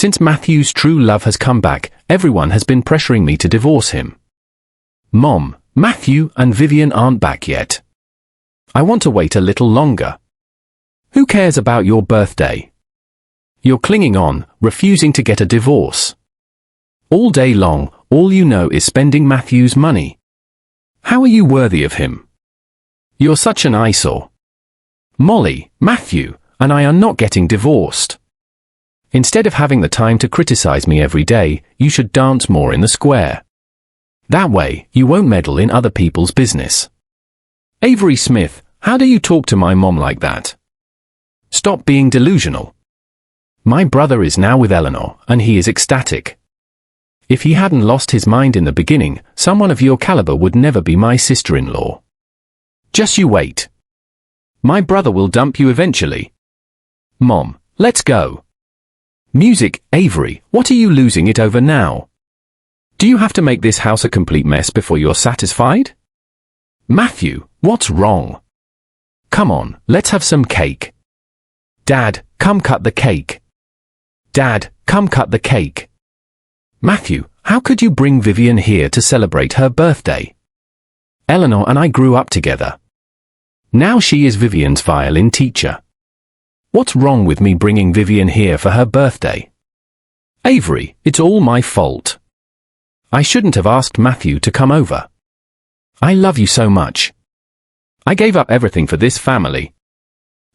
Since Matthew's true love has come back, everyone has been pressuring me to divorce him. Mom, Matthew and Vivian aren't back yet. I want to wait a little longer. Who cares about your birthday? You're clinging on, refusing to get a divorce. All day long, all you know is spending Matthew's money. How are you worthy of him? You're such an eyesore. Molly, Matthew, and I are not getting divorced. Instead of having the time to criticize me every day, you should dance more in the square. That way, you won't meddle in other people's business. Avery Smith, how do you talk to my mom like that? Stop being delusional. My brother is now with Eleanor, and he is ecstatic. If he hadn't lost his mind in the beginning, someone of your caliber would never be my sister-in-law. Just you wait. My brother will dump you eventually. Mom, let's go. Music, Avery, what are you losing it over now? Do you have to make this house a complete mess before you're satisfied? Matthew, what's wrong? Come on, let's have some cake. Dad, come cut the cake. Dad, come cut the cake. Matthew, how could you bring Vivian here to celebrate her birthday? Eleanor and I grew up together. Now she is Vivian's violin teacher. What's wrong with me bringing Vivian here for her birthday? Avery, it's all my fault. I shouldn't have asked Matthew to come over. I love you so much. I gave up everything for this family.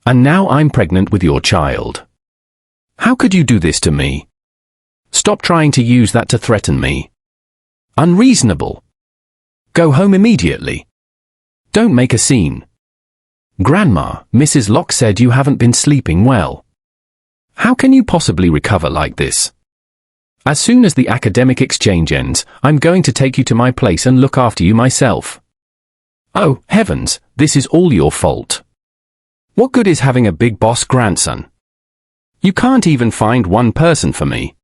And now I'm pregnant with your child. How could you do this to me? Stop trying to use that to threaten me. Unreasonable. Go home immediately. Don't make a scene. Grandma, Mrs. Locke said you haven't been sleeping well. How can you possibly recover like this? As soon as the academic exchange ends, I'm going to take you to my place and look after you myself. Oh, heavens, this is all your fault. What good is having a big boss grandson? You can't even find one person for me.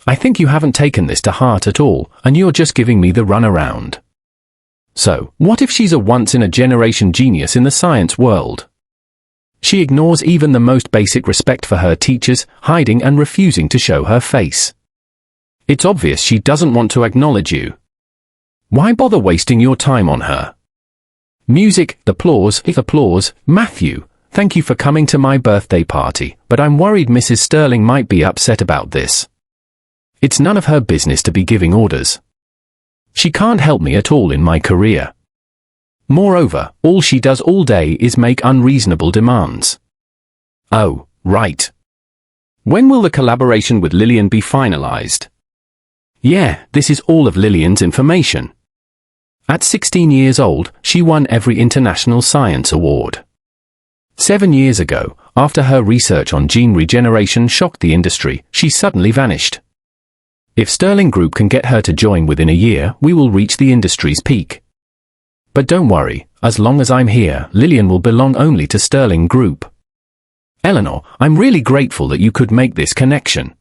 I think you haven't taken this to heart at all, and you're just giving me the runaround. So, what if she's a once-in-a-generation genius in the science world? She ignores even the most basic respect for her teachers, hiding and refusing to show her face. It's obvious she doesn't want to acknowledge you. Why bother wasting your time on her? Music, applause, applause. Matthew, thank you for coming to my birthday party, but I'm worried Mrs. Sterling might be upset about this. It's none of her business to be giving orders. She can't help me at all in my career. Moreover, all she does all day is make unreasonable demands. Oh, right. When will the collaboration with Lillian be finalized? Yeah, this is all of Lillian's information. At 16 years old, she won every international science award. 7 years ago, after her research on gene regeneration shocked the industry, she suddenly vanished. If Sterling Group can get her to join within a year, we will reach the industry's peak. But don't worry, as long as I'm here, Lillian will belong only to Sterling Group. Eleanor, I'm really grateful that you could make this connection.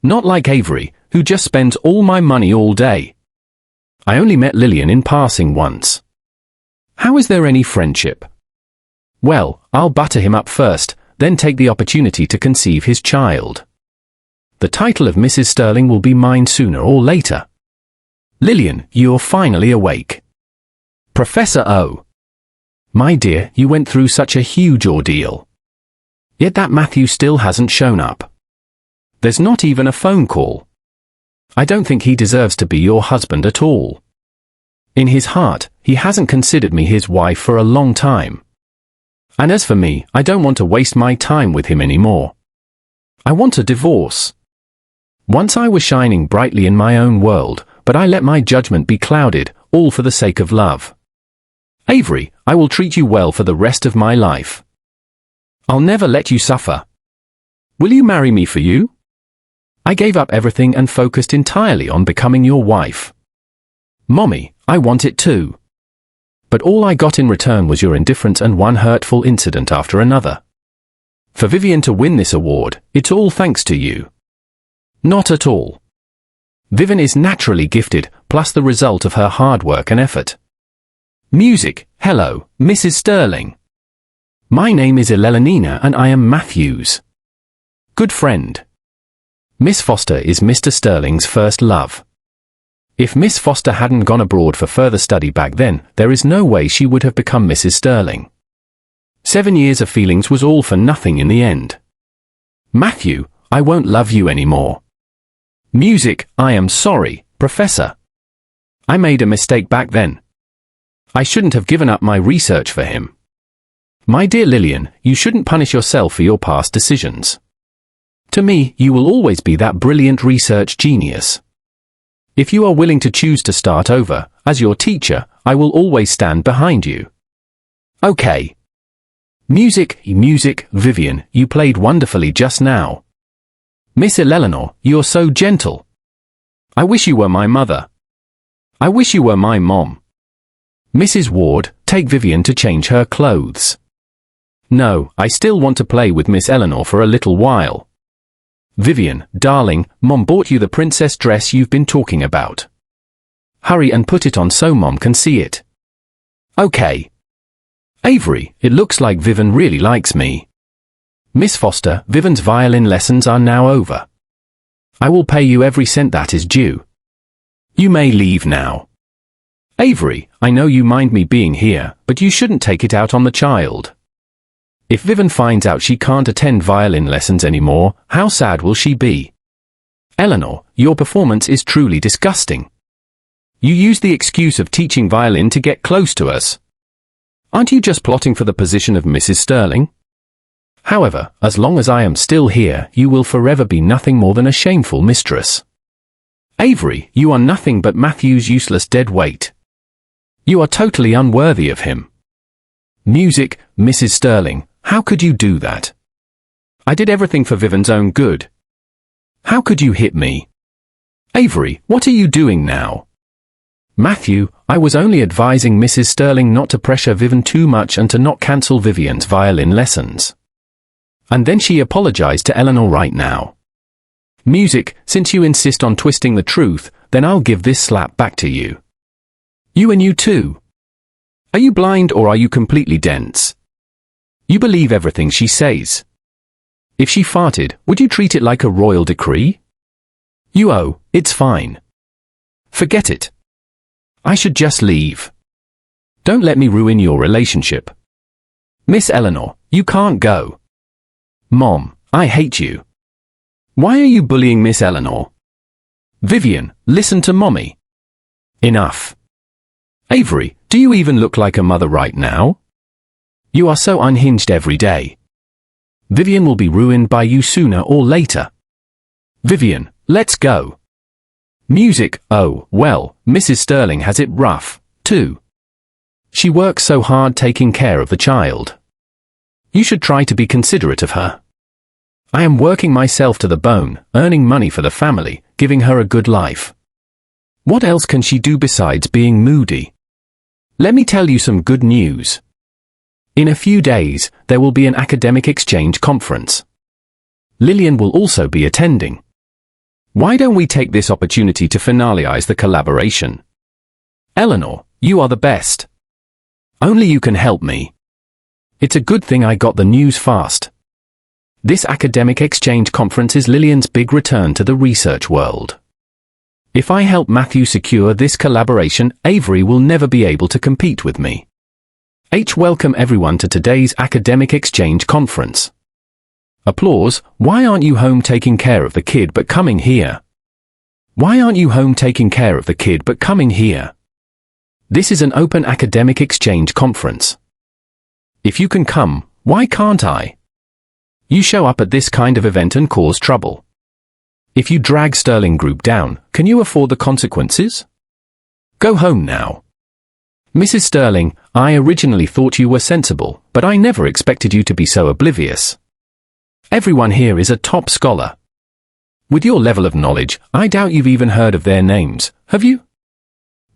Not like Avery, who just spends all my money all day. I only met Lillian in passing once. How is there any friendship? Well, I'll butter him up first, then take the opportunity to conceive his child. The title of Mrs. Sterling will be mine sooner or later. Lillian, you're finally awake. Professor O. My dear, you went through such a huge ordeal. Yet that Matthew still hasn't shown up. There's not even a phone call. I don't think he deserves to be your husband at all. In his heart, he hasn't considered me his wife for a long time. And as for me, I don't want to waste my time with him anymore. I want a divorce. Once I was shining brightly in my own world, but I let my judgment be clouded, all for the sake of love. Avery, I will treat you well for the rest of my life. I'll never let you suffer. Will you marry me for you? I gave up everything and focused entirely on becoming your wife. Mommy, I want it too. But all I got in return was your indifference and one hurtful incident after another. For Vivian to win this award, it's all thanks to you. Not at all. Vivian is naturally gifted, plus the result of her hard work and effort. Music, hello, Mrs. Sterling. My name is Elelenina and I am Matthew's good friend. Miss Foster is Mr. Sterling's first love. If Miss Foster hadn't gone abroad for further study back then, there is no way she would have become Mrs. Sterling. 7 years of feelings was all for nothing in the end. Matthew, I won't love you anymore. Music, I am sorry, Professor. I made a mistake back then. I shouldn't have given up my research for him. My dear Lillian, you shouldn't punish yourself for your past decisions. To me, you will always be that brilliant research genius. If you are willing to choose to start over, as your teacher, I will always stand behind you. Okay. Music, Vivian, you played wonderfully just now. Miss Eleanor, you're so gentle. I wish you were my mother. I wish you were my mom. Mrs. Ward, take Vivian to change her clothes. No, I still want to play with Miss Eleanor for a little while. Vivian, darling, Mom bought you the princess dress you've been talking about. Hurry and put it on so Mom can see it. Okay. Avery, it looks like Vivian really likes me. Miss Foster, Vivian's violin lessons are now over. I will pay you every cent that is due. You may leave now. Avery, I know you mind me being here, but you shouldn't take it out on the child. If Vivian finds out she can't attend violin lessons anymore, how sad will she be? Eleanor, your performance is truly disgusting. You use the excuse of teaching violin to get close to us. Aren't you just plotting for the position of Mrs. Sterling? However, as long as I am still here, you will forever be nothing more than a shameful mistress. Avery, you are nothing but Matthew's useless dead weight. You are totally unworthy of him. Music, Mrs. Sterling, how could you do that? I did everything for Vivian's own good. How could you hit me? Avery, what are you doing now? Matthew, I was only advising Mrs. Sterling not to pressure Vivian too much and to not cancel Vivian's violin lessons. And then she apologized to Eleanor right now. Music, since you insist on twisting the truth, then I'll give this slap back to you. You and you too. Are you blind or are you completely dense? You believe everything she says. If she farted, would you treat it like a royal decree? It's fine. Forget it. I should just leave. Don't let me ruin your relationship. Miss Eleanor, you can't go. Mom, I hate you. Why are you bullying Miss Eleanor? Vivian, listen to Mommy. Enough. Avery, do you even look like a mother right now? You are so unhinged every day. Vivian will be ruined by you sooner or later. Vivian, let's go. Music, oh, well, Mrs. Sterling has it rough, too. She works so hard taking care of the child. You should try to be considerate of her. I am working myself to the bone, earning money for the family, giving her a good life. What else can she do besides being moody? Let me tell you some good news. In a few days, there will be an academic exchange conference. Lillian will also be attending. Why don't we take this opportunity to finalize the collaboration? Eleanor, you are the best. Only you can help me. It's a good thing I got the news fast. This academic exchange conference is Lillian's big return to the research world. If I help Matthew secure this collaboration, Avery will never be able to compete with me. Welcome everyone to today's academic exchange conference. Applause. Why aren't you home taking care of the kid but coming here? Why aren't you home taking care of the kid but coming here? This is an open academic exchange conference. If you can come, why can't I? You show up at this kind of event and cause trouble. If you drag Sterling Group down, can you afford the consequences? Go home now. Mrs. Sterling, I originally thought you were sensible, but I never expected you to be so oblivious. Everyone here is a top scholar. With your level of knowledge, I doubt you've even heard of their names, have you?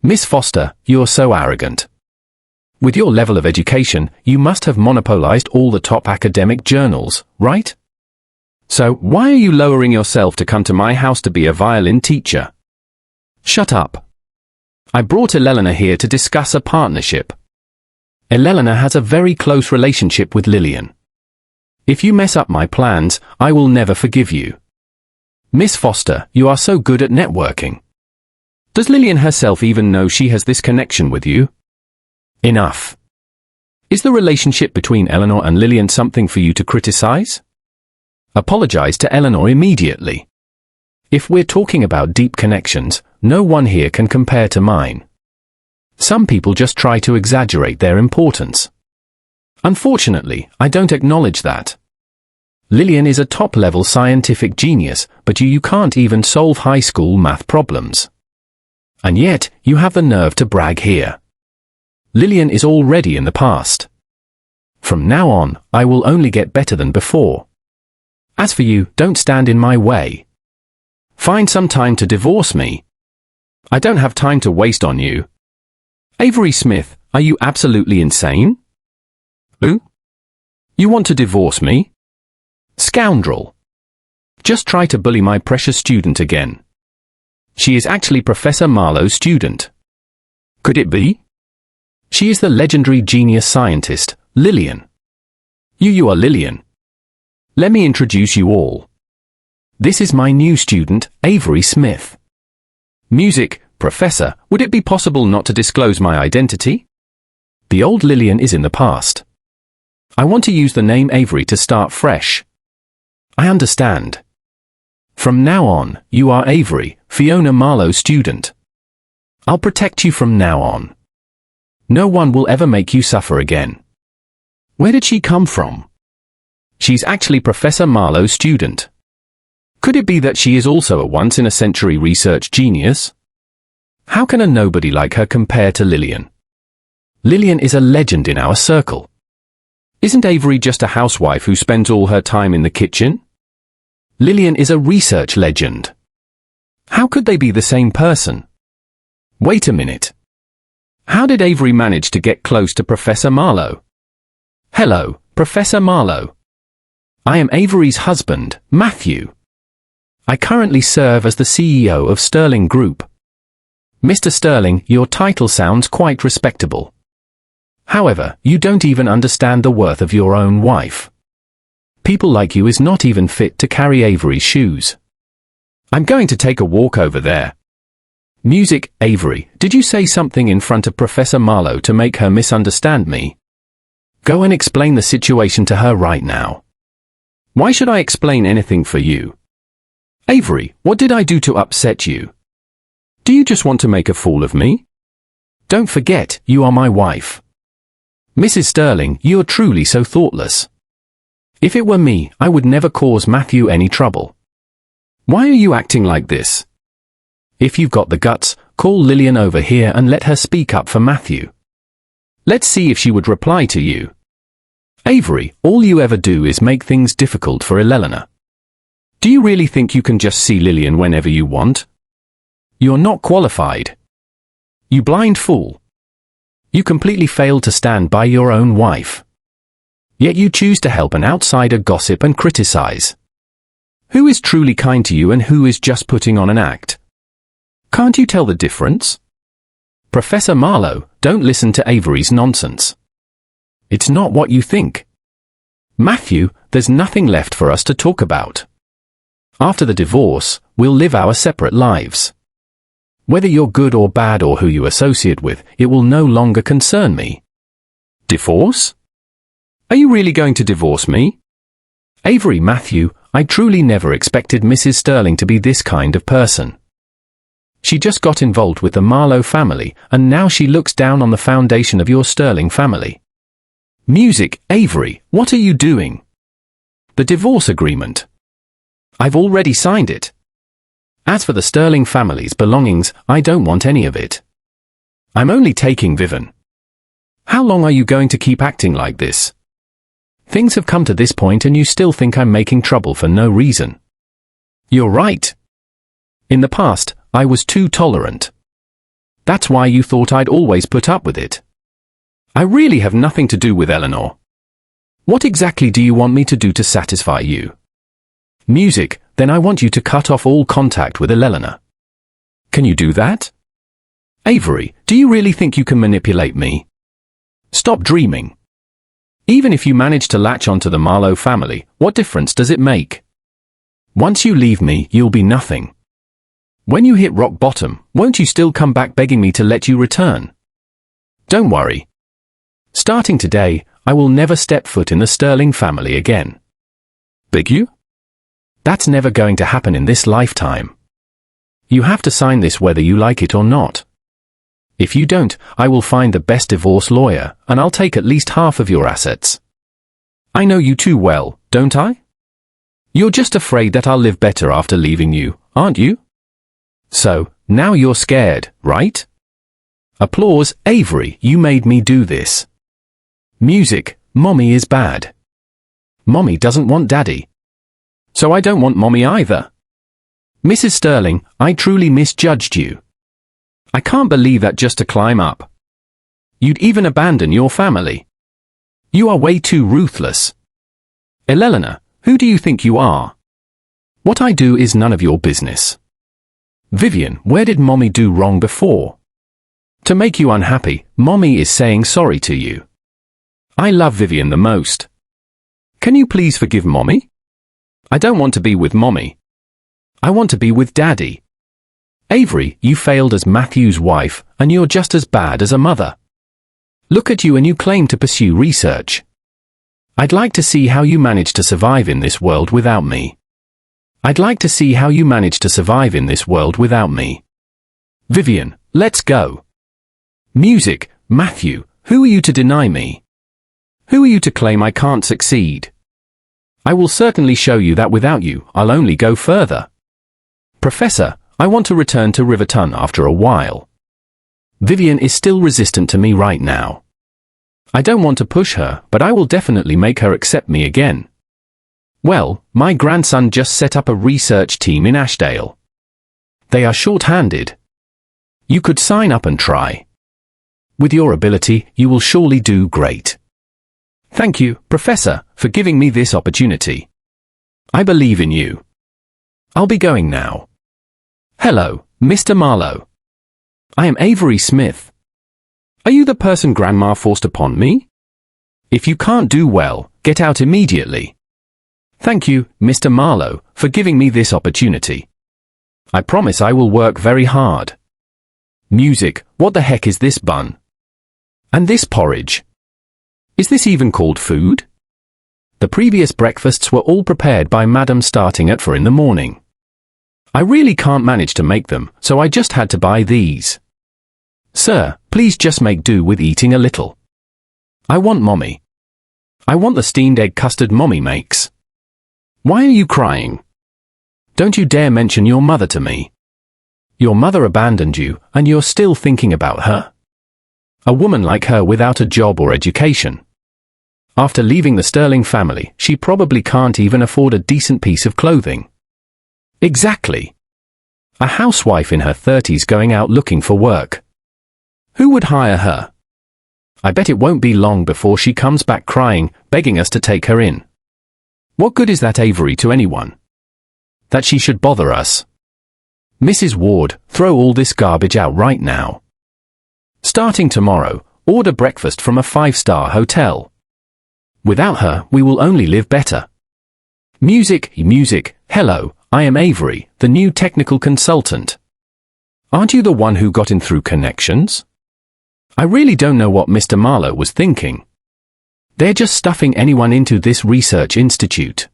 Miss Foster, you're so arrogant. With your level of education, you must have monopolized all the top academic journals, right? So, why are you lowering yourself to come to my house to be a violin teacher? Shut up. I brought Eleanor here to discuss a partnership. Eleanor has a very close relationship with Lillian. If you mess up my plans, I will never forgive you. Miss Foster, you are so good at networking. Does Lillian herself even know she has this connection with you? Enough. Is the relationship between Eleanor and Lillian something for you to criticize? Apologize to Eleanor immediately. If we're talking about deep connections, no one here can compare to mine. Some people just try to exaggerate their importance. Unfortunately, I don't acknowledge that. Lillian is a top-level scientific genius, but you can't even solve high school math problems. And yet, you have the nerve to brag here. Lillian is already in the past. From now on, I will only get better than before. As for you, don't stand in my way. Find some time to divorce me. I don't have time to waste on you. Avery Smith, are you absolutely insane? Who? You want to divorce me? Scoundrel. Just try to bully my precious student again. She is actually Professor Marlowe's student. Could it be? She is the legendary genius scientist, Lillian. You are Lillian. Let me introduce you all. This is my new student, Avery Smith. Music, Professor, would it be possible not to disclose my identity? The old Lillian is in the past. I want to use the name Avery to start fresh. I understand. From now on, you are Avery, Fiona Marlowe's student. I'll protect you from now on. No one will ever make you suffer again. Where did she come from? She's actually Professor Marlowe's student. Could it be that she is also a once-in-a-century research genius? How can a nobody like her compare to Lillian? Lillian is a legend in our circle. Isn't Avery just a housewife who spends all her time in the kitchen? Lillian is a research legend. How could they be the same person? Wait a minute. How did Avery manage to get close to Professor Marlowe? Hello, Professor Marlowe. I am Avery's husband, Matthew. I currently serve as the CEO of Sterling Group. Mr. Sterling, your title sounds quite respectable. However, you don't even understand the worth of your own wife. People like you is not even fit to carry Avery's shoes. I'm going to take a walk over there. Music, Avery, did you say something in front of Professor Marlowe to make her misunderstand me? Go and explain the situation to her right now. Why should I explain anything for you? Avery, what did I do to upset you? Do you just want to make a fool of me? Don't forget, you are my wife. Mrs. Sterling, you're truly so thoughtless. If it were me, I would never cause Matthew any trouble. Why are you acting like this? If you've got the guts, call Lillian over here and let her speak up for Matthew. Let's see if she would reply to you. Avery, all you ever do is make things difficult for Eleanor. Do you really think you can just see Lillian whenever you want? You're not qualified. You blind fool. You completely failed to stand by your own wife. Yet you choose to help an outsider gossip and criticize. Who is truly kind to you and who is just putting on an act? Can't you tell the difference? Professor Marlowe, don't listen to Avery's nonsense. It's not what you think. Matthew, there's nothing left for us to talk about. After the divorce, we'll live our separate lives. Whether you're good or bad or who you associate with, it will no longer concern me. Divorce? Are you really going to divorce me? Avery Matthew, I truly never expected Mrs. Sterling to be this kind of person. She just got involved with the Marlowe family, and now she looks down on the foundation of your Sterling family. Music, Avery, what are you doing? The divorce agreement. I've already signed it. As for the Sterling family's belongings, I don't want any of it. I'm only taking Vivian. How long are you going to keep acting like this? Things have come to this point and you still think I'm making trouble for no reason. You're right. In the past, I was too tolerant. That's why you thought I'd always put up with it. I really have nothing to do with Eleanor. What exactly do you want me to do to satisfy you? Music, then I want you to cut off all contact with Eleanor. Can you do that? Avery, do you really think you can manipulate me? Stop dreaming. Even if you manage to latch onto the Marlowe family, what difference does it make? Once you leave me, you'll be nothing. When you hit rock bottom, won't you still come back begging me to let you return? Don't worry. Starting today, I will never step foot in the Sterling family again. Beg you? That's never going to happen in this lifetime. You have to sign this whether you like it or not. If you don't, I will find the best divorce lawyer, and I'll take at least half of your assets. I know you too well, don't I? You're just afraid that I'll live better after leaving you, aren't you? So, now you're scared, right? Applause. Avery, you made me do this. Music. Mommy is bad. Mommy doesn't want Daddy. So I don't want Mommy either. Mrs. Sterling, I truly misjudged you. I can't believe that just to climb up. You'd even abandon your family. You are way too ruthless. Eleanor, who do you think you are? What I do is none of your business. Vivian, where did Mommy do wrong before? To make you unhappy, Mommy is saying sorry to you. I love Vivian the most. Can you please forgive Mommy? I don't want to be with Mommy. I want to be with Daddy. Avery, you failed as Matthew's wife, and you're just as bad as a mother. Look at you and you claim to pursue research. I'd like to see how you manage to survive in this world without me. I'd like to see how you manage to survive in this world without me. Vivian, let's go. Music. Matthew, who are you to deny me? Who are you to claim I can't succeed? I will certainly show you that without you, I'll only go further. Professor, I want to return to Riverton after a while. Vivian is still resistant to me right now. I don't want to push her, but I will definitely make her accept me again. Well, my grandson just set up a research team in Ashdale. They are short-handed. You could sign up and try. With your ability, you will surely do great. Thank you, Professor, for giving me this opportunity. I believe in you. I'll be going now. Hello, Mr. Marlowe. I am Avery Smith. Are you the person Grandma forced upon me? If you can't do well, get out immediately. Thank you, Mr. Marlowe, for giving me this opportunity. I promise I will work very hard. Music. What the heck is this bun? And this porridge? Is this even called food? The previous breakfasts were all prepared by Madam starting at 4 in the morning. I really can't manage to make them, so I just had to buy these. Sir, please just make do with eating a little. I want Mommy. I want the steamed egg custard Mommy makes. Why are you crying? Don't you dare mention your mother to me. Your mother abandoned you, and you're still thinking about her. A woman like her without a job or education. After leaving the Sterling family, she probably can't even afford a decent piece of clothing. Exactly. A housewife in her 30s going out looking for work. Who would hire her? I bet it won't be long before she comes back crying, begging us to take her in. What good is that Avery to anyone? That she should bother us. Mrs. Ward, throw all this garbage out right now. Starting tomorrow, order breakfast from a 5-star hotel. Without her, we will only live better. Music. Hello, I am Avery, the new technical consultant. Aren't you the one who got in through connections? I really don't know what Mr. Marlowe was thinking. They're just stuffing anyone into this research institute.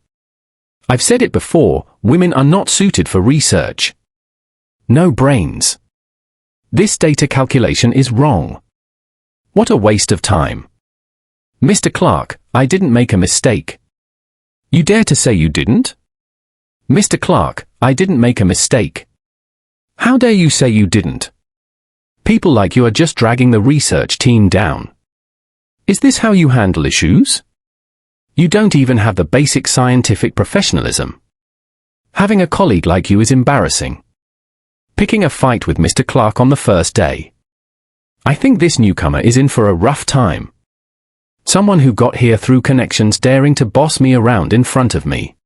I've said it before, women are not suited for research. No brains. This data calculation is wrong. What a waste of time. Mr. Clark, I didn't make a mistake. You dare to say you didn't? Mr. Clark, I didn't make a mistake. How dare you say you didn't? People like you are just dragging the research team down. Is this how you handle issues? You don't even have the basic scientific professionalism. Having a colleague like you is embarrassing. Picking a fight with Mr. Clark on the first day. I think this newcomer is in for a rough time. Someone who got here through connections daring to boss me around in front of me.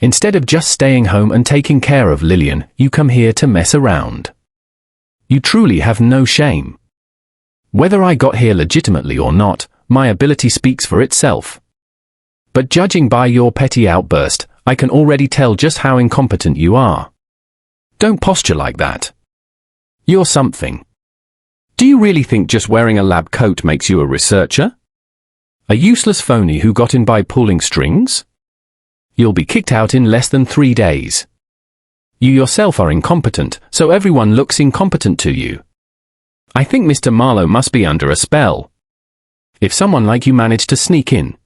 Instead of just staying home and taking care of Lillian, you come here to mess around. You truly have no shame. Whether I got here legitimately or not, my ability speaks for itself. But judging by your petty outburst, I can already tell just how incompetent you are. Don't posture like that. You're something. Do you really think just wearing a lab coat makes you a researcher? A useless phony who got in by pulling strings? You'll be kicked out in less than 3 days. You yourself are incompetent, so everyone looks incompetent to you. I think Mr. Marlowe must be under a spell. If someone like you managed to sneak in.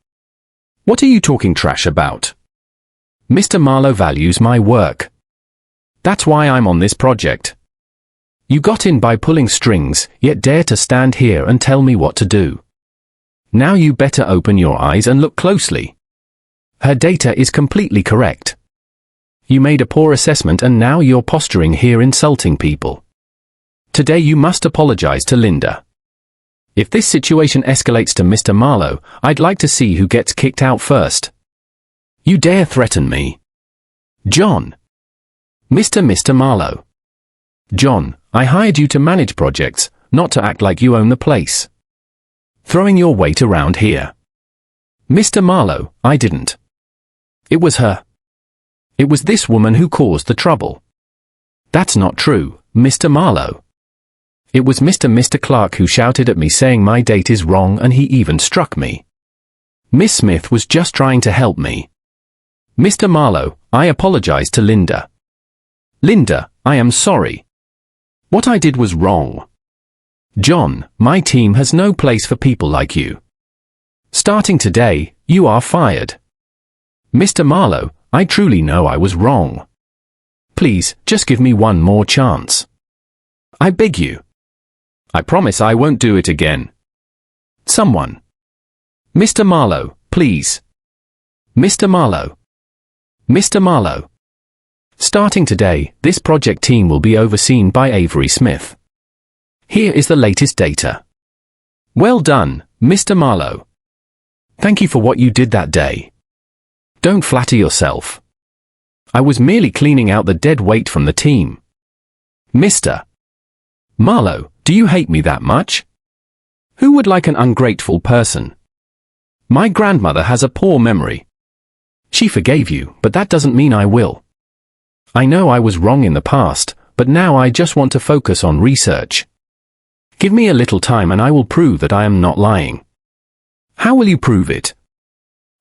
What are you talking trash about? Mr. Marlowe values my work. That's why I'm on this project. You got in by pulling strings, yet dare to stand here and tell me what to do. Now you better open your eyes and look closely. Her data is completely correct. You made a poor assessment and now you're posturing here insulting people. Today you must apologize to Linda. If this situation escalates to Mr. Marlowe, I'd like to see who gets kicked out first. You dare threaten me? John. Mr. Marlowe. John, I hired you to manage projects, not to act like you own the place. Throwing your weight around here. Mr. Marlowe, I didn't. It was her. It was this woman who caused the trouble. That's not true, Mr. Marlowe. It was Mr. Clark who shouted at me saying my date is wrong and he even struck me. Miss Smith was just trying to help me. Mr. Marlowe, I apologize to Linda. Linda, I am sorry. What I did was wrong. John, my team has no place for people like you. Starting today, you are fired. Mr. Marlowe, I truly know I was wrong. Please, just give me one more chance. I beg you. I promise I won't do it again. Someone. Mr. Marlowe, please. Mr. Marlowe. Mr. Marlowe. Starting today, this project team will be overseen by Avery Smith. Here is the latest data. Well done, Mr. Marlowe. Thank you for what you did that day. Don't flatter yourself. I was merely cleaning out the dead weight from the team. Mr. Marlowe, do you hate me that much? Who would like an ungrateful person? My grandmother has a poor memory. She forgave you, but that doesn't mean I will. I know I was wrong in the past, but now I just want to focus on research. Give me a little time and I will prove that I am not lying. How will you prove it?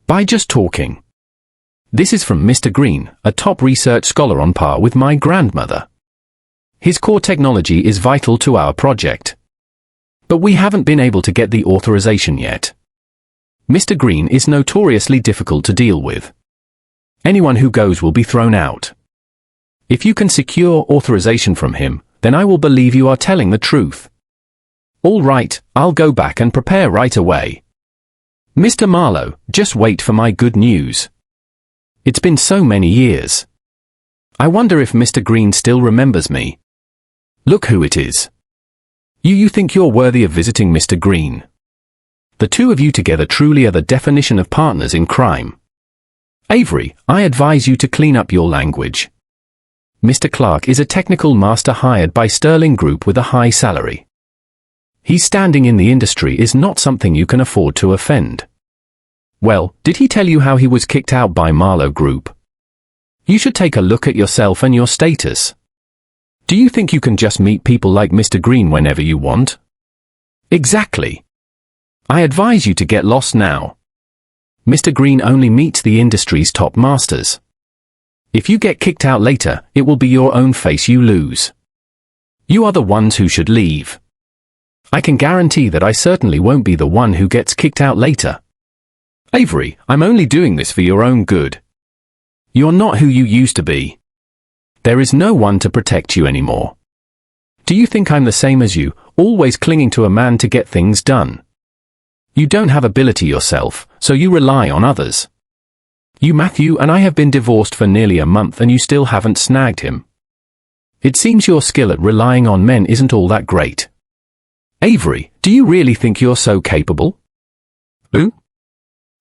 By just talking. This is from Mr. Green, a top research scholar on par with my grandmother. His core technology is vital to our project. But we haven't been able to get the authorization yet. Mr. Green is notoriously difficult to deal with. Anyone who goes will be thrown out. If you can secure authorization from him, then I will believe you are telling the truth. All right, I'll go back and prepare right away. Mr. Marlowe, just wait for my good news. It's been so many years. I wonder if Mr. Green still remembers me. Look who it is. You think you're worthy of visiting Mr. Green. The two of you together truly are the definition of partners in crime. Avery, I advise you to clean up your language. Mr. Clark is a technical master hired by Sterling Group with a high salary. His standing in the industry is not something you can afford to offend. Well, did he tell you how he was kicked out by Marlowe Group? You should take a look at yourself and your status. Do you think you can just meet people like Mr. Green whenever you want? Exactly. I advise you to get lost now. Mr. Green only meets the industry's top masters. If you get kicked out later, it will be your own face you lose. You are the ones who should leave. I can guarantee that I certainly won't be the one who gets kicked out later. Avery, I'm only doing this for your own good. You're not who you used to be. There is no one to protect you anymore. Do you think I'm the same as you, always clinging to a man to get things done? You don't have ability yourself, so you rely on others. You Matthew and I have been divorced for nearly a month and you still haven't snagged him. It seems your skill at relying on men isn't all that great. Avery, do you really think you're so capable? Who?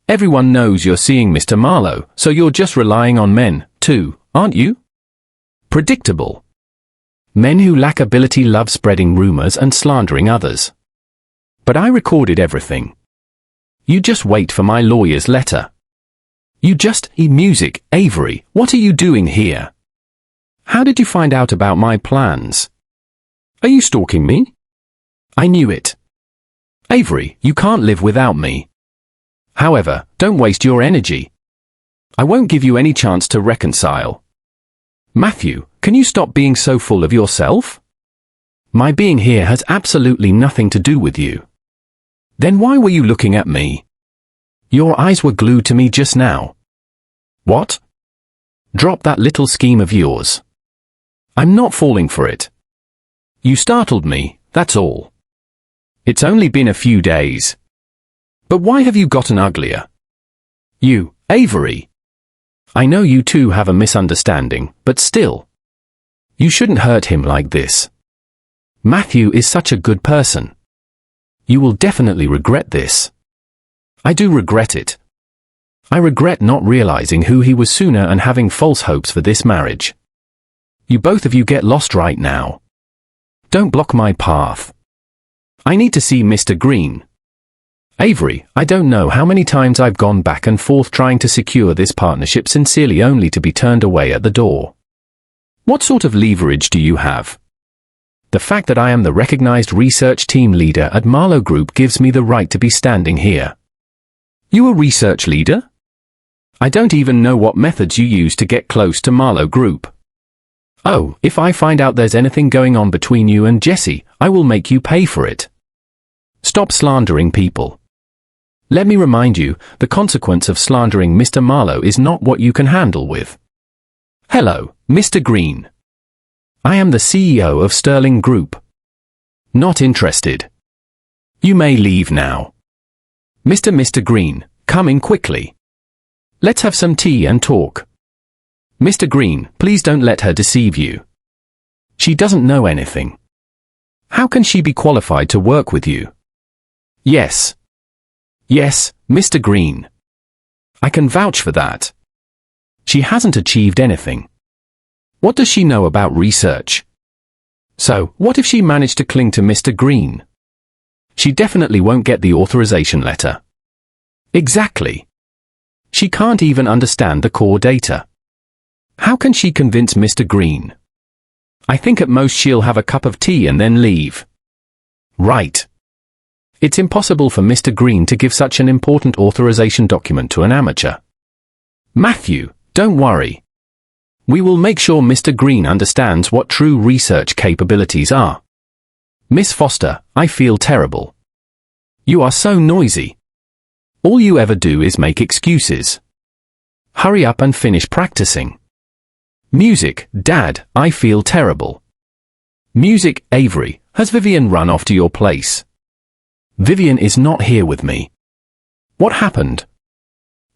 Everyone knows you're seeing Mr. Marlowe, so you're just relying on men, too, aren't you? Predictable. Men who lack ability love spreading rumors and slandering others. But I recorded everything. You just wait for my lawyer's letter. You just eat music, Avery. What are you doing here? How did you find out about my plans? Are you stalking me? I knew it. Avery, you can't live without me. However, don't waste your energy. I won't give you any chance to reconcile. Matthew, can you stop being so full of yourself? My being here has absolutely nothing to do with you. Then why were you looking at me? Your eyes were glued to me just now. What? Drop that little scheme of yours. I'm not falling for it. You startled me, that's all. It's only been a few days. But why have you gotten uglier? You, Avery. I know you two have a misunderstanding, but still. You shouldn't hurt him like this. Matthew is such a good person. You will definitely regret this. I do regret it. I regret not realizing who he was sooner and having false hopes for this marriage. You both of you get lost right now. Don't block my path. I need to see Mr. Green. Avery, I don't know how many times I've gone back and forth trying to secure this partnership sincerely only to be turned away at the door. What sort of leverage do you have? The fact that I am the recognized research team leader at Marlowe Group gives me the right to be standing here. You a research leader? I don't even know what methods you use to get close to Marlowe Group. Oh, if I find out there's anything going on between you and Jesse, I will make you pay for it. Stop slandering people. Let me remind you, the consequence of slandering Mr. Marlowe is not what you can handle with. Hello, Mr. Green. I am the CEO of Sterling Group. Not interested. You may leave now. Mr. Green, come in quickly. Let's have some tea and talk. Mr. Green, please don't let her deceive you. She doesn't know anything. How can she be qualified to work with you? Yes. Yes, Mr. Green. I can vouch for that. She hasn't achieved anything. What does she know about research? So, what if she managed to cling to Mr. Green? She definitely won't get the authorization letter. Exactly. She can't even understand the core data. How can she convince Mr. Green? I think at most she'll have a cup of tea and then leave. Right. It's impossible for Mr. Green to give such an important authorization document to an amateur. Matthew, don't worry. We will make sure Mr. Green understands what true research capabilities are. Miss Foster, I feel terrible. You are so noisy. All you ever do is make excuses. Hurry up and finish practicing. Music, Dad, I feel terrible. Music, Avery, has Vivian run off to your place? Vivian is not here with me. What happened?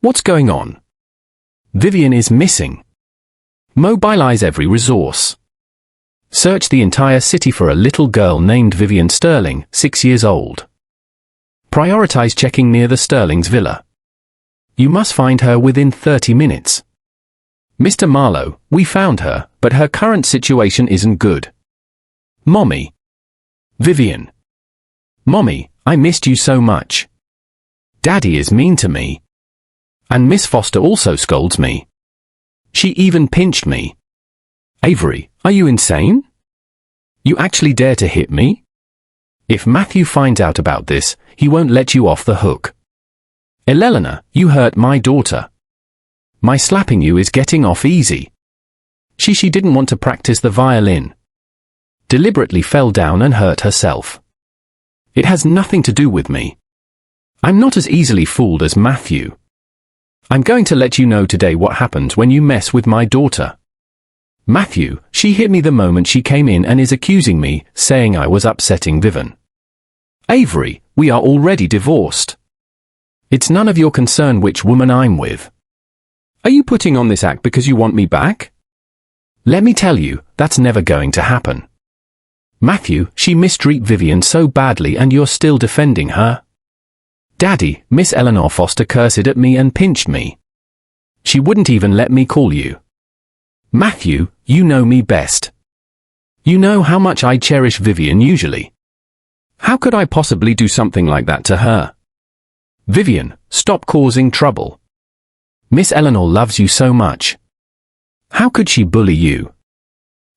What's going on? Vivian is missing. Mobilize every resource. Search the entire city for a little girl named Vivian Sterling, 6 years old. Prioritize checking near the Sterling's villa. You must find her within 30 minutes. Mr. Marlowe, we found her, but her current situation isn't good. Mommy. Vivian. Mommy, I missed you so much. Daddy is mean to me. And Miss Foster also scolds me. She even pinched me. Avery, are you insane? You actually dare to hit me? If Matthew finds out about this, he won't let you off the hook. Eleanor, you hurt my daughter. My slapping you is getting off easy. She didn't want to practice the violin. Deliberately fell down and hurt herself. It has nothing to do with me. I'm not as easily fooled as Matthew. I'm going to let you know today what happens when you mess with my daughter. Matthew, she hit me the moment she came in and is accusing me, saying I was upsetting Vivian. Avery, we are already divorced. It's none of your concern which woman I'm with. Are you putting on this act because you want me back? Let me tell you, that's never going to happen. Matthew, she mistreated Vivian so badly and you're still defending her? Daddy, Miss Eleanor Foster cursed at me and pinched me. She wouldn't even let me call you. Matthew, you know me best. You know how much I cherish Vivian usually. How could I possibly do something like that to her? Vivian, stop causing trouble. Miss Eleanor loves you so much. How could she bully you?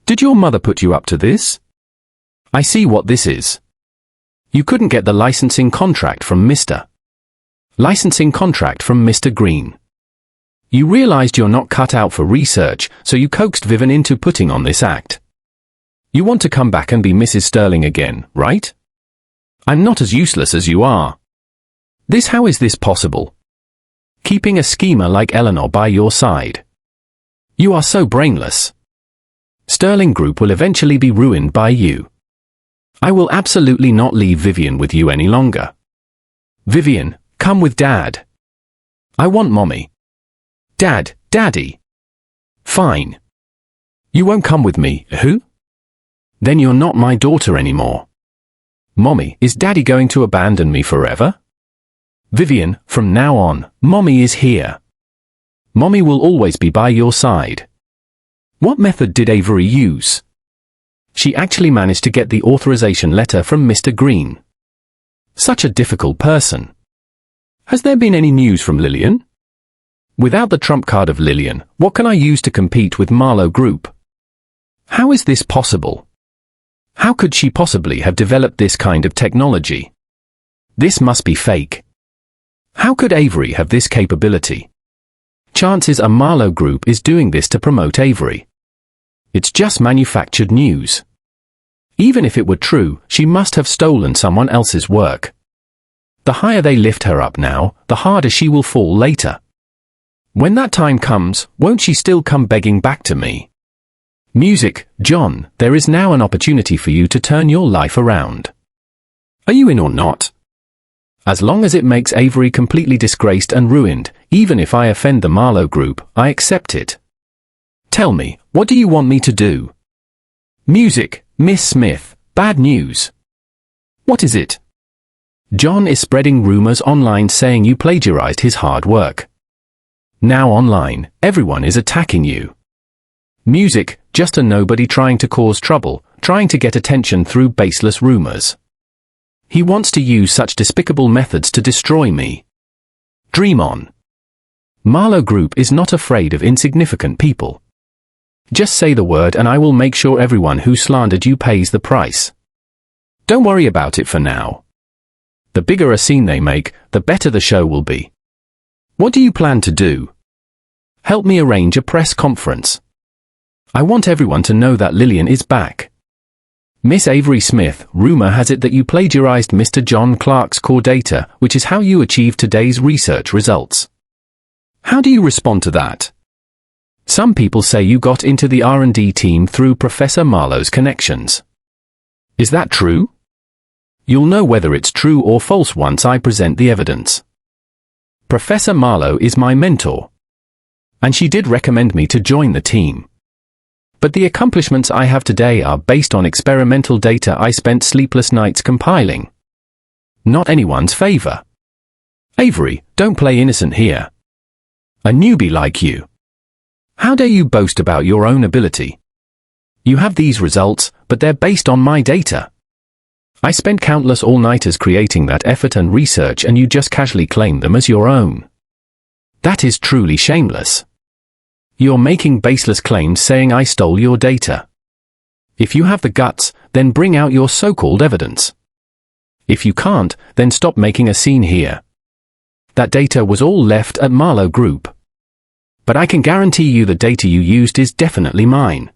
Did your mother put you up to this? I see what this is. You couldn't get the licensing contract from Mr. Green. You realized you're not cut out for research, so you coaxed Vivian into putting on this act. You want to come back and be Mrs. Sterling again, right? I'm not as useless as you are. How is this possible? Keeping a schemer like Eleanor by your side. You are so brainless. Sterling Group will eventually be ruined by you. I will absolutely not leave Vivian with you any longer. Vivian, come with Dad. I want Mommy. Daddy. Fine. You won't come with me, who? Then you're not my daughter anymore. Mommy, is Daddy going to abandon me forever? Vivian, from now on, Mommy is here. Mommy will always be by your side. What method did Avery use? She actually managed to get the authorization letter from Mr. Green. Such a difficult person. Has there been any news from Lillian? Without the trump card of Lillian, what can I use to compete with Marlowe Group? How is this possible? How could she possibly have developed this kind of technology? This must be fake. How could Avery have this capability? Chances are Marlowe Group is doing this to promote Avery. It's just manufactured news. Even if it were true, she must have stolen someone else's work. The higher they lift her up now, the harder she will fall later. When that time comes, won't she still come begging back to me? Music, John, there is now an opportunity for you to turn your life around. Are you in or not? As long as it makes Avery completely disgraced and ruined, even if I offend the Marlowe Group, I accept it. Tell me, what do you want me to do? Music, Miss Smith, bad news. What is it? John is spreading rumors online saying you plagiarized his hard work. Now online, everyone is attacking you. Music, just a nobody trying to cause trouble, trying to get attention through baseless rumors. He wants to use such despicable methods to destroy me. Dream on. Marlowe Group is not afraid of insignificant people. Just say the word and I will make sure everyone who slandered you pays the price. Don't worry about it for now. The bigger a scene they make, the better the show will be. What do you plan to do? Help me arrange a press conference. I want everyone to know that Lillian is back. Miss Avery Smith, rumor has it that you plagiarized Mr. John Clark's core data, which is how you achieved today's research results. How do you respond to that? Some people say you got into the R&D team through Professor Marlowe's connections. Is that true? You'll know whether it's true or false once I present the evidence. Professor Marlowe is my mentor. And she did recommend me to join the team. But the accomplishments I have today are based on experimental data I spent sleepless nights compiling. Not anyone's favor. Avery, don't play innocent here. A newbie like you. How dare you boast about your own ability? You have these results, but they're based on my data. I spent countless all-nighters creating that effort and research and you just casually claim them as your own. That is truly shameless. You're making baseless claims saying I stole your data. If you have the guts, then bring out your so-called evidence. If you can't, then stop making a scene here. That data was all left at Marlowe Group. But I can guarantee you the data you used is definitely mine.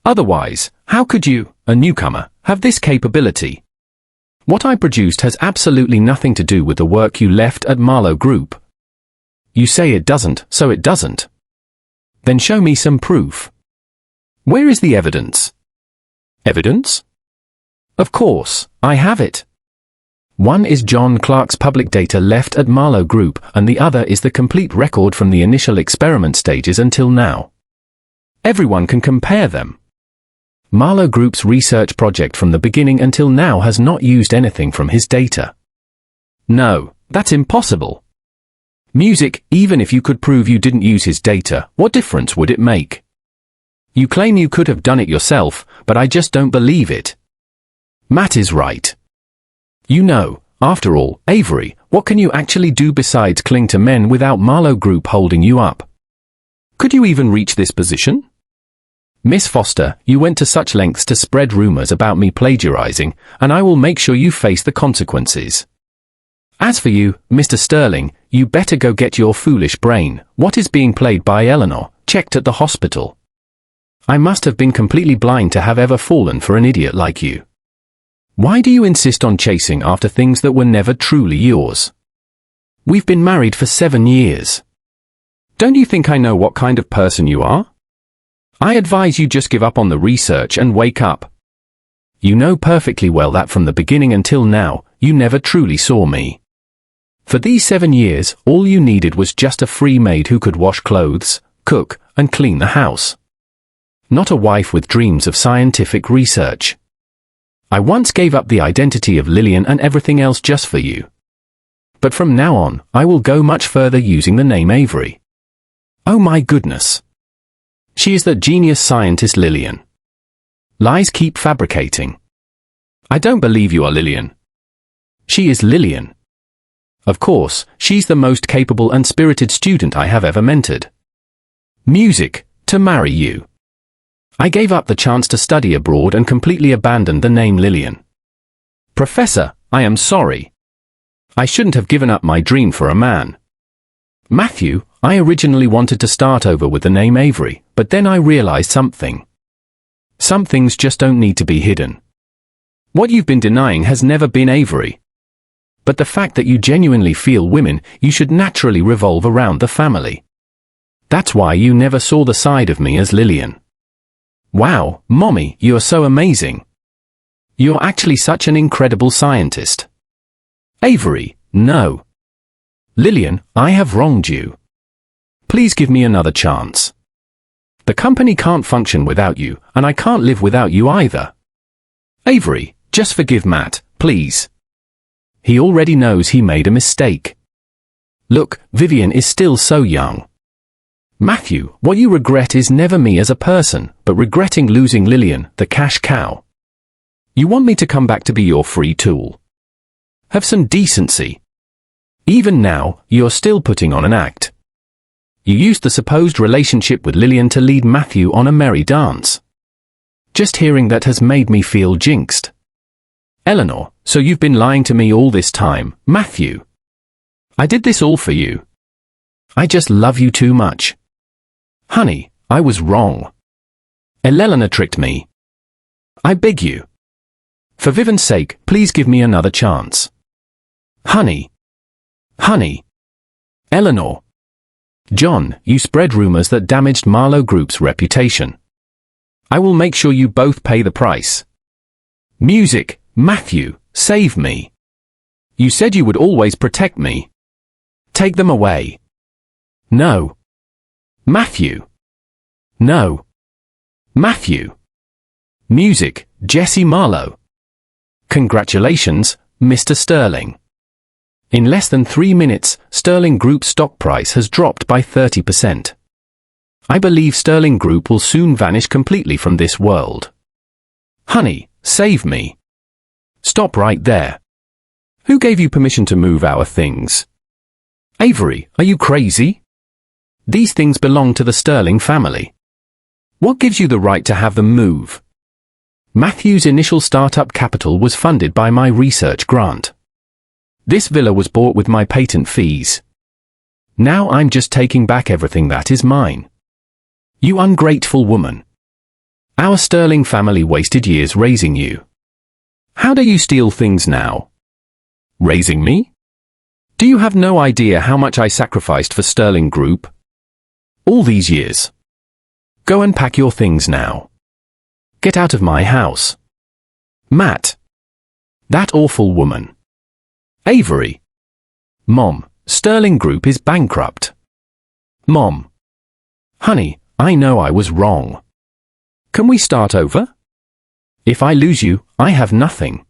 Otherwise, how could you, a newcomer, have this capability? What I produced has absolutely nothing to do with the work you left at Marlowe Group. You say it doesn't, so it doesn't. Then show me some proof. Where is the evidence? Evidence? Of course, I have it. One is John Clark's public data left at Marlowe Group, and the other is the complete record from the initial experiment stages until now. Everyone can compare them. Marlowe Group's research project from the beginning until now has not used anything from his data. No, that's impossible. Music, even if you could prove you didn't use his data, what difference would it make? You claim you could have done it yourself, but I just don't believe it. Matt is right. You know, after all, Avery, What can you actually do besides cling to men without Marlowe Group holding you up? Could you even reach this position? Miss Foster, you went to such lengths to spread rumors about me plagiarizing, and I will make sure you face the consequences. As for you, Mr. Sterling, you better go get your foolish brain, what is being played by Eleanor, checked at the hospital. I must have been completely blind to have ever fallen for an idiot like you. Why do you insist on chasing after things that were never truly yours? We've been married for 7 years. Don't you think I know what kind of person you are? I advise you just give up on the research and wake up. You know perfectly well that from the beginning until now, you never truly saw me. For these 7 years, all you needed was just a free maid who could wash clothes, cook, and clean the house. Not a wife with dreams of scientific research. I once gave up the identity of Lillian and everything else just for you. But from now on, I will go much further using the name Avery. Oh my goodness. She is that genius scientist Lillian. Lies keep fabricating. I don't believe you are Lillian. She is Lillian. Of course, she's the most capable and spirited student I have ever mentored. Music, to marry you. I gave up the chance to study abroad and completely abandoned the name Lillian. Professor, I am sorry. I shouldn't have given up my dream for a man. Matthew, I originally wanted to start over with the name Avery, but then I realized something. Some things just don't need to be hidden. What you've been denying has never been Avery. But the fact that you genuinely feel women, you should naturally revolve around the family. That's why you never saw the side of me as Lillian. Wow, Mommy, you're so amazing. You're actually such an incredible scientist. Avery, no. Lillian, I have wronged you. Please give me another chance. The company can't function without you, and I can't live without you either. Avery, just forgive Matt, please. He already knows he made a mistake. Look, Vivian is still so young. Matthew, what you regret is never me as a person, but regretting losing Lillian, the cash cow. You want me to come back to be your free tool. Have some decency. Even now, you're still putting on an act. You used the supposed relationship with Lillian to lead Matthew on a merry dance. Just hearing that has made me feel jinxed. Eleanor, so you've been lying to me all this time, Matthew. I did this all for you. I just love you too much. Honey, I was wrong. Eleanor tricked me. I beg you. For Vivian's sake, please give me another chance. Honey. Honey. Eleanor. John, you spread rumors that damaged Marlowe Group's reputation. I will make sure you both pay the price. Music, Matthew, save me. You said you would always protect me. Take them away. No. Matthew. No. Matthew. Music, Jesse Marlowe. Congratulations, Mr. Sterling. In less than 3 minutes, Sterling Group's stock price has dropped by 30%. I believe Sterling Group will soon vanish completely from this world. Honey, save me. Stop right there. Who gave you permission to move our things? Avery, are you crazy? These things belong to the Sterling family. What gives you the right to have them move? Matthew's initial startup capital was funded by my research grant. This villa was bought with my patent fees. Now I'm just taking back everything that is mine. You ungrateful woman. Our Sterling family wasted years raising you. How do you steal things now? Raising me? Do you have no idea how much I sacrificed for Sterling Group? All these years. Go and pack your things now. Get out of my house. Matt. That awful woman. Avery. Mom, Sterling Group is bankrupt. Mom. Honey, I know I was wrong. Can we start over? If I lose you, I have nothing.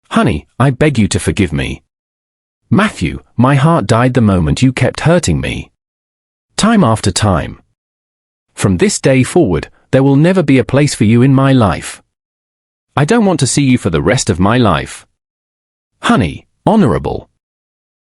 Honey, I beg you to forgive me. Matthew, my heart died the moment you kept hurting me. Time after time. From this day forward, there will never be a place for you in my life. I don't want to see you for the rest of my life. Honey, honorable.